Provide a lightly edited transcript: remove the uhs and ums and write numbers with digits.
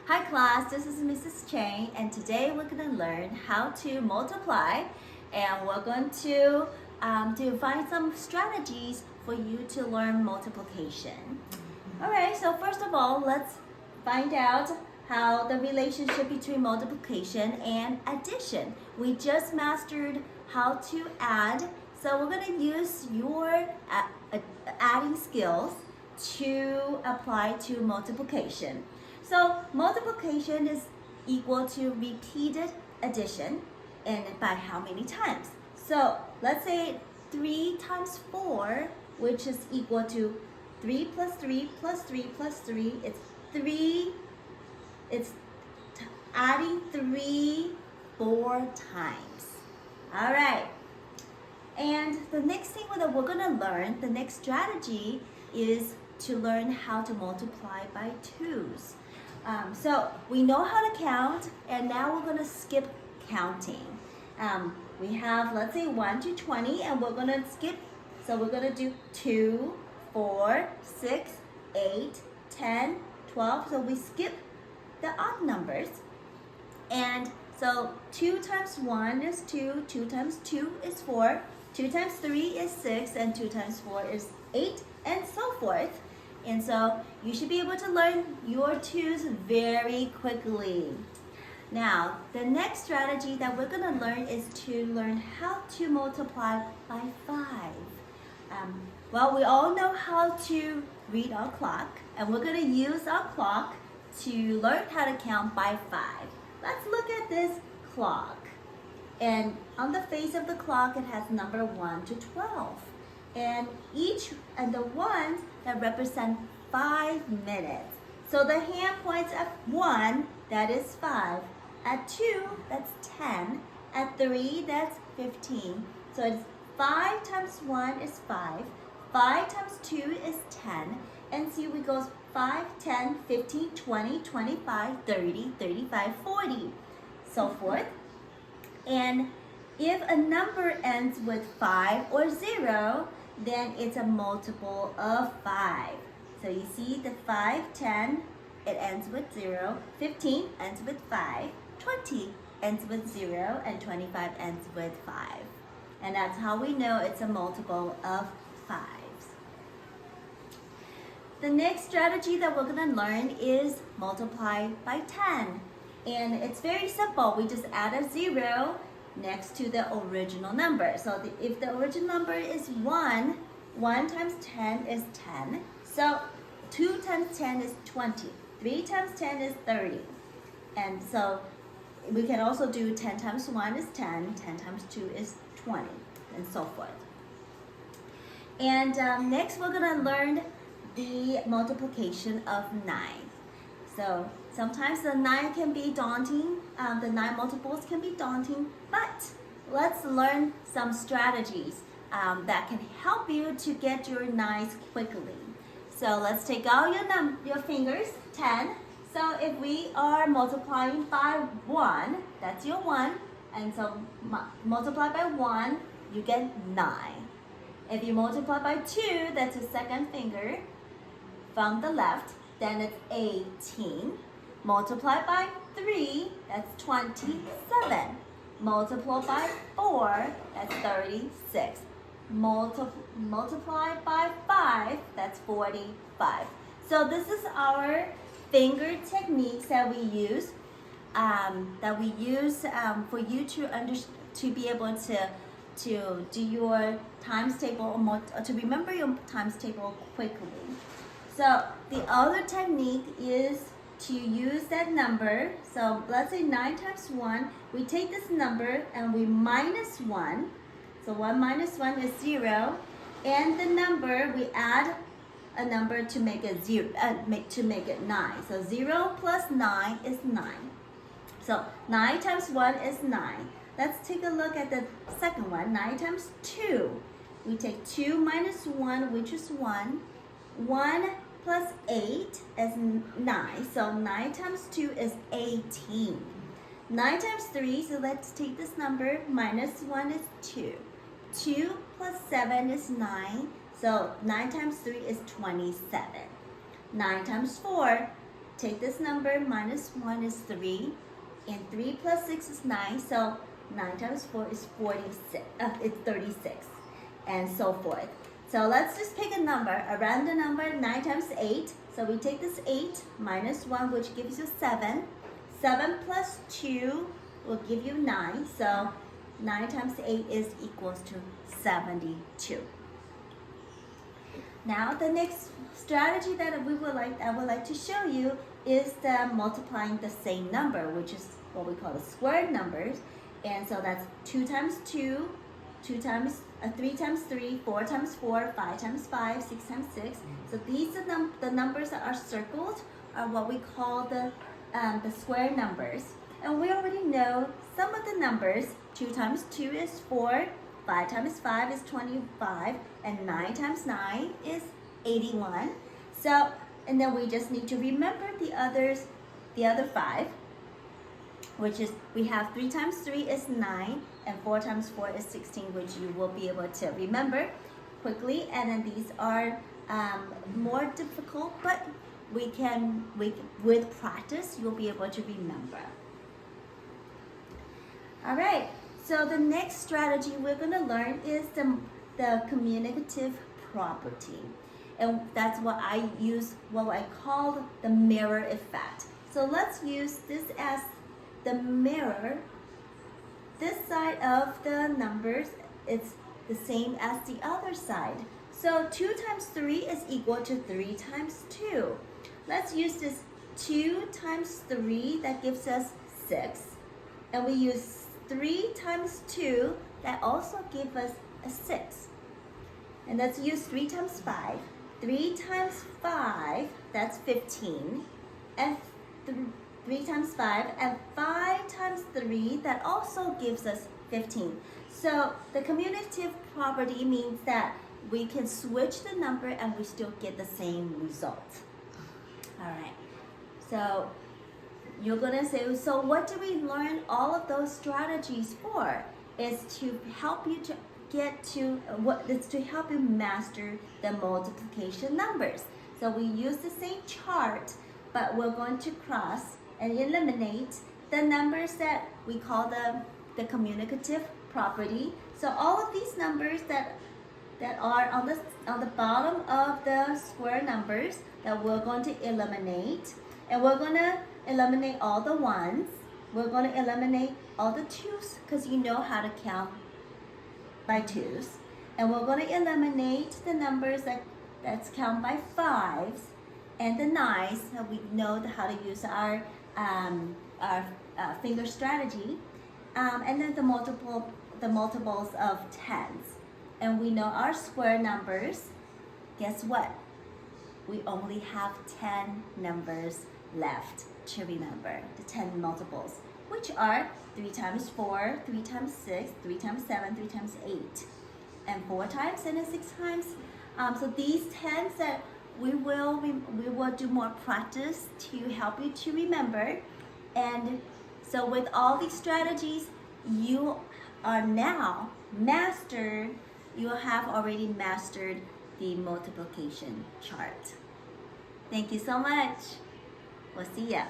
Hi class, this is Mrs. Chang, and today we're going to learn how to multiply, and we're going to find some strategies for you to learn multiplication. Alright, so first of all, let's find out how the relationship between multiplication and addition. We just mastered how to add, so we're going to use your adding skills to apply to multiplication. So multiplication is equal to repeated addition, and by how many times? So let's say 3 times 4, which is equal to 3 plus 3 plus 3 plus 3. It's 3, it's adding 3 4 times. All right. And the next thing that we're going to learn, the next strategy is to learn how to multiply by 2's. So we know how to count, and now we're going to skip counting. We have, let's say, 1 to 20, and we're going to skip. So we're going to do 2, 4, 6, 8, 10, 12. So we skip the odd numbers. And so 2 times 1 is 2, 2 times 2 is 4, 2 times 3 is 6, and 2 times 4 is 8, and so forth. And so you should be able to learn your 2's very quickly. Now, the next strategy that we're going to learn is to learn how to multiply by 5. Well, we all know how to read our clock, and we're going to use our clock to learn how to count by 5. Let's look at this clock. And on the face of the clock, it has number 1 to 12. And the ones that represent 5 minutes. So the hand points at 1, that is 5. At 2, that's 10. At 3, that's 15. So it's 5 times 1 is 5. 5 times 2 is 10. And see, we goes 5, 10, 15, 20, 25, 30, 35, 40, so forth. And if a number ends with 5 or 0, then it's a multiple of 5. So you see the 5, 10, it ends with 0. 15 ends with 5. 20 ends with 0. And 25 ends with 5. And that's how we know it's a multiple of 5's. The next strategy that we're going to learn is multiply by 10. And it's very simple. We just add a 0 next to the original number. So if the original number is 1, 1 times 10 is 10. So 2 times 10 is 20. 3 times 10 is 30. And so we can also do 10 times 1 is 10, 10 times 2 is 20, and so forth. And next we're going to learn the multiplication of 9. So sometimes the 9 can be daunting, the 9 multiples can be daunting, but let's learn some strategies that can help you to get your 9's quickly. So let's take out your fingers, 10. So if we are multiplying by 1, that's your 1, and so multiply by 1, you get 9. If you multiply by 2, that's your second finger from the left, then it's 18. Multiply by 3, that's 27. Multiply by 4, that's 36. Multiply by 5, that's 45. So this is our finger techniques that we use for you to be able to do your times table or to remember your times table quickly. So the other technique is to use that number. So let's say 9 times 1. We take this number and we minus 1. So 1 minus 1 is 0. And the number, we add a number to make it 0, to make it 9. So 0 plus 9 is 9. So 9 times 1 is 9. Let's take a look at the second one. 9 times 2. We take 2 minus 1, which is 1. 1 plus 8 is 9. So 9 times 2 is 18. 9 times 3, so let's take this number, minus 1 is 2. 2 plus 7 is 9. So 9 times 3 is 27. 9 times 4, take this number, minus 1 is 3, and 3 plus 6 is 9, so 9 times 4 is 46, it's 36, and so forth. So let's just pick a number, a random number, 9 times 8. So we take this 8 minus 1, which gives you 7. 7 plus 2 will give you 9. So 9 times 8 is equals to 72. Now the next strategy that I would like to show you is the multiplying the same number, which is what we call the squared numbers. And so that's 2 times 2, 3 times 3, 4 times 4, 5 times 5, 6 times 6. So these are the numbers that are circled are what we call the square numbers. And we already know some of the numbers. 2 times 2 is 4, 5 times 5 is 25, and 9 times 9 is 81. So, and then we just need to remember the other 5, which is we have 3 times 3 is 9, and 4 times 4 is 16, which you will be able to remember quickly. And then these are more difficult, but with practice, you'll be able to remember. All right, so the next strategy we're going to learn is the communicative property. And that's what I call the mirror effect. So let's use this as the mirror. This side of the numbers is the same as the other side. So 2 times 3 is equal to 3 times 2. Let's use this 2 times 3, that gives us 6. And we use 3 times 2, that also gives us a 6. And let's use 3 times 5. 3 times 5, that's 15. And 3 times 5, and 5 times 3, that also gives us 15. So the commutative property means that we can switch the number and we still get the same result. All right, so you're gonna say, so what do we learn all of those strategies for? It's to help you to it's to help you master the multiplication numbers. So we use the same chart, but we're going to cross and eliminate the numbers that we call the communicative property. So all of these numbers that are on the bottom of the square numbers that we're going to eliminate, and we're going to eliminate all the ones. We're going to eliminate all the twos, because you know how to count by twos. And we're going to eliminate the numbers that's count by fives, and the nines. So we know how to use our finger strategy, and then the multiples of tens. And we know our square numbers. Guess what? We only have 10 numbers left to remember, the 10 multiples, which are 3 times 4, 3 times 6, 3 times 7, 3 times 8, and 4 times and then 6 times. So these 10s that we will do more practice to help you to remember. And so with all these strategies, you are now mastered. You have already mastered the multiplication chart. Thank you so much. We'll see ya.